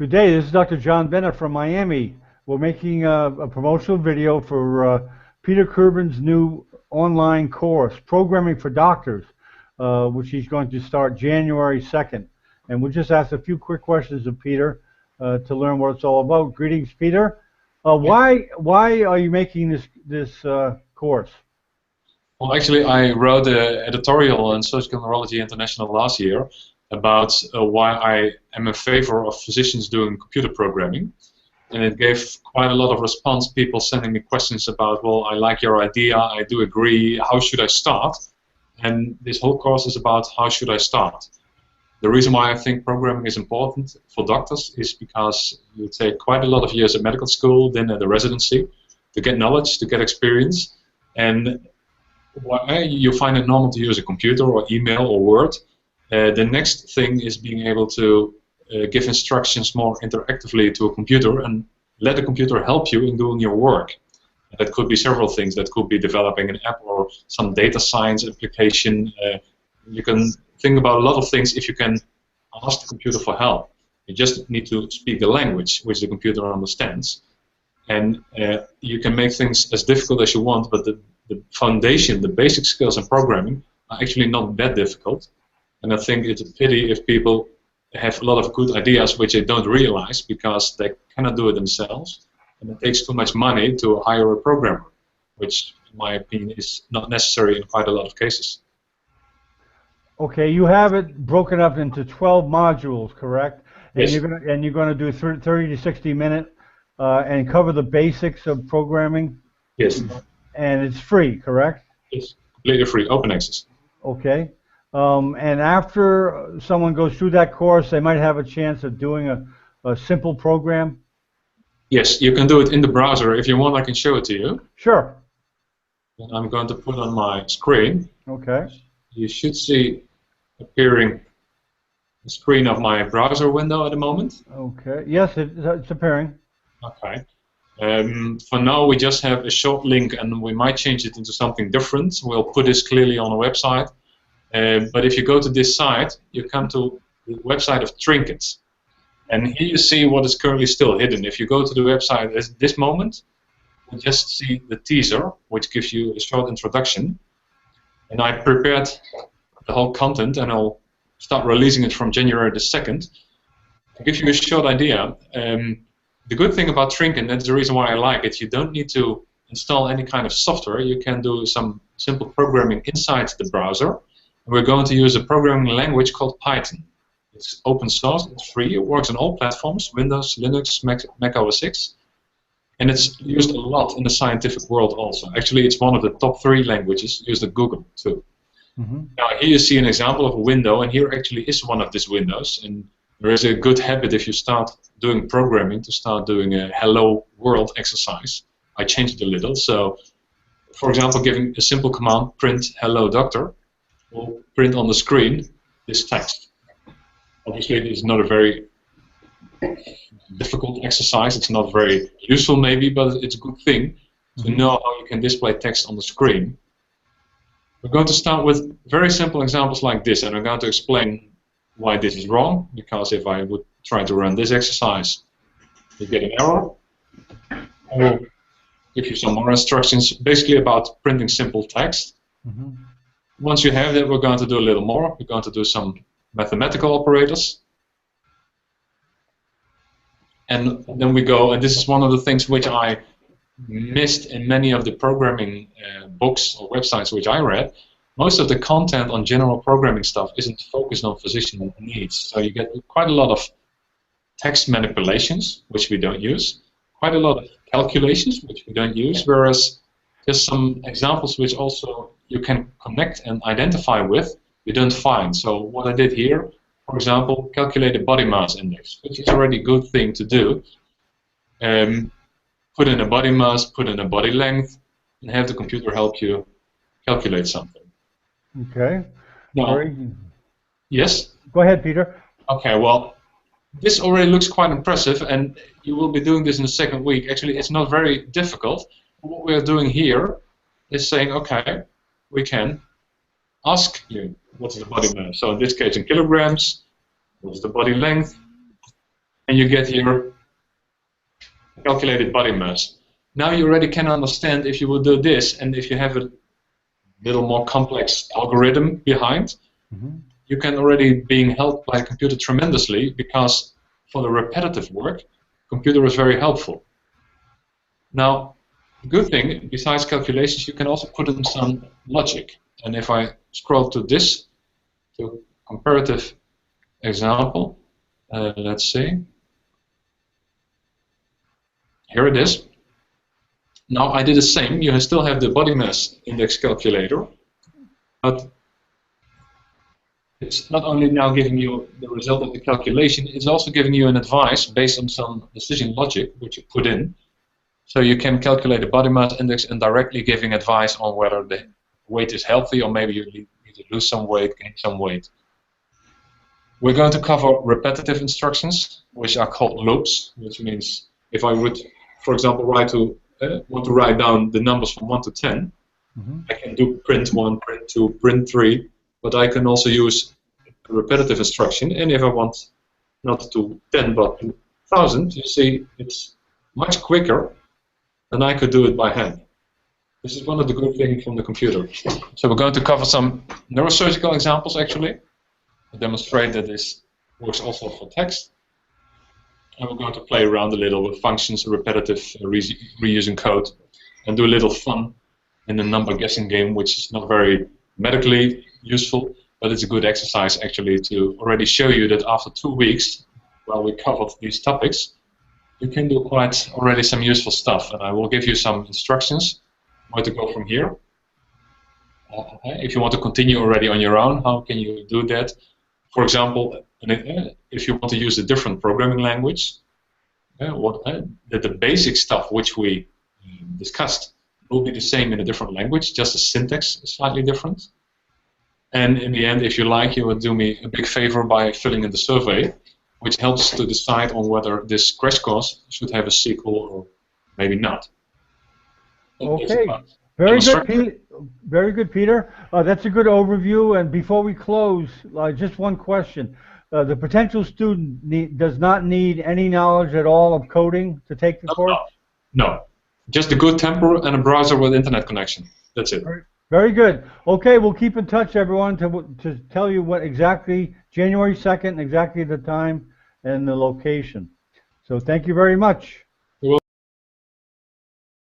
Good day, this is Dr. John Bennett from Miami. We're making a promotional video for Peter Kubben's new online course, Programming for Doctors, which he's going to start January 2nd. And we'll just ask a few quick questions of Peter to learn what it's all about. Greetings, Peter. Why are you making this course? Well, actually, I wrote an editorial in Surgical Neurology International last year about why I am in favor of physicians doing computer programming. And it gave quite a lot of response, people sending me questions about, well, I like your idea, I do agree, how should I start? And this whole course is about how should I start. The reason why I think programming is important for doctors is because you take quite a lot of years at medical school, then at the residency, to get knowledge, to get experience. And why you find it normal to use a computer or email or Word. The next thing is being able to give instructions more interactively to a computer and let the computer help you in doing your work. That could be several things. That could be developing an app or some data science application. You can think about a lot of things if you can ask the computer for help. You just need to speak the language which the computer understands. And you can make things as difficult as you want, but the foundation, the basic skills in programming are actually not that difficult. And I think it's a pity if people have a lot of good ideas which they don't realize because they cannot do it themselves. And it takes too much money to hire a programmer, which, in my opinion, is not necessary in quite a lot of cases. Okay, you have it broken up into 12 modules, correct? And yes. You're going to do 30 to 60 minutes and cover the basics of programming? Yes. And it's free, correct? It's completely free, open access. Okay. And after someone goes through that course, they might have a chance of doing a simple program? Yes, you can do it in the browser. If you want, I can show it to you. Sure. And I'm going to put on my screen. Okay. You should see appearing the screen of my browser window at the moment. Okay. Yes, it's appearing. Okay. For now, we just have a short link, and we might change it into something different. We'll put this clearly on the website. But if you go to this site, you come to the website of Trinkets. And here you see what is currently still hidden. If you go to the website at this moment, you just see the teaser, which gives you a short introduction. And I prepared the whole content, and I'll start releasing it from January the 2nd. To give you a short idea, the good thing about Trinket, and that's the reason why I like it, you don't need to install any kind of software. You can do some simple programming inside the browser. We're going to use a programming language called Python. It's open source, it's free, it works on all platforms, Windows, Linux, Mac OS X, and it's used a lot in the scientific world also. Actually, it's one of the top 3 languages used at Google too. Mm-hmm. Now here you see an example of a window, and here actually is one of these windows, and there is a good habit if you start doing programming to start doing a hello world exercise. I changed it a little, so for example, giving a simple command, print hello doctor, will print on the screen this text. Obviously, it is not a very difficult exercise. It's not very useful, maybe, but it's a good thing to know how you can display text on the screen. We're going to start with very simple examples like this, and I'm going to explain why this is wrong, because if I would try to run this exercise, you get an error. I will give you some more instructions, basically about printing simple text. Mm-hmm. Once you have that, we're going to do a little more. We're going to do some mathematical operators. And then we go, and this is one of the things which I missed in many of the programming books or websites which I read. Most of the content on general programming stuff isn't focused on physician needs. So you get quite a lot of text manipulations, which we don't use, quite a lot of calculations, which we don't use, whereas there's some examples which also you can connect and identify with, we don't find. So what I did here, for example, calculate a body mass index, which is already a good thing to do. Put in a body mass, put in a body length, and have the computer help you calculate something. Okay. Now, yes? Go ahead, Peter. Okay, well, this already looks quite impressive, and you will be doing this in the second week. Actually, it's not very difficult. What we are doing here is saying, okay, we can ask you what's the body mass. So in this case, in kilograms, what's the body length, and you get your calculated body mass. Now you already can understand if you will do this, and if you have a little more complex algorithm behind, you can already being helped by a computer tremendously, because for the repetitive work, computer is very helpful. Now, the good thing, besides calculations, you can also put in some logic. And if I scroll to this, to comparative example, let's see. Here it is. Now I did the same. You still have the body mass index calculator, but it's not only now giving you the result of the calculation, it's also giving you an advice based on some decision logic which you put in. So you can calculate the body mass index and directly giving advice on whether the weight is healthy, or maybe you need to lose some weight, gain some weight. We're going to cover repetitive instructions, which are called loops, which means if I would, for example, want to write down the numbers from 1 to 10, I can do print 1, print 2, print 3, but I can also use a repetitive instruction, and if I want not to 10 but to 1000, you see it's much quicker than I could do it by hand. This is one of the good things from the computer. So we're going to cover some neurosurgical examples actually, to demonstrate that this works also for text. And we're going to play around a little with functions, repetitive reusing code, and do a little fun in the number guessing game, which is not very medically useful, but it's a good exercise actually to already show you that after 2 weeks, while we covered these topics, you can do quite already some useful stuff. And I will give you some instructions where to go from here. If you want to continue already on your own, how can you do that? For example, if you want to use a different programming language, the basic stuff which we discussed will be the same in a different language, just the syntax is slightly different. And in the end, if you like, you will do me a big favor by filling in the survey, which helps to decide on whether this crash course should have a sequel or maybe not. Okay, very good, Pete. Very good, Peter. That's a good overview. And before we close, just one question. The potential student does not need any knowledge at all of coding to take the course? No, just a good temper and a browser with internet connection. That's it. Very good. Okay, we'll keep in touch, everyone, to tell you what exactly, January 2nd, exactly the time and the location. So thank you very much.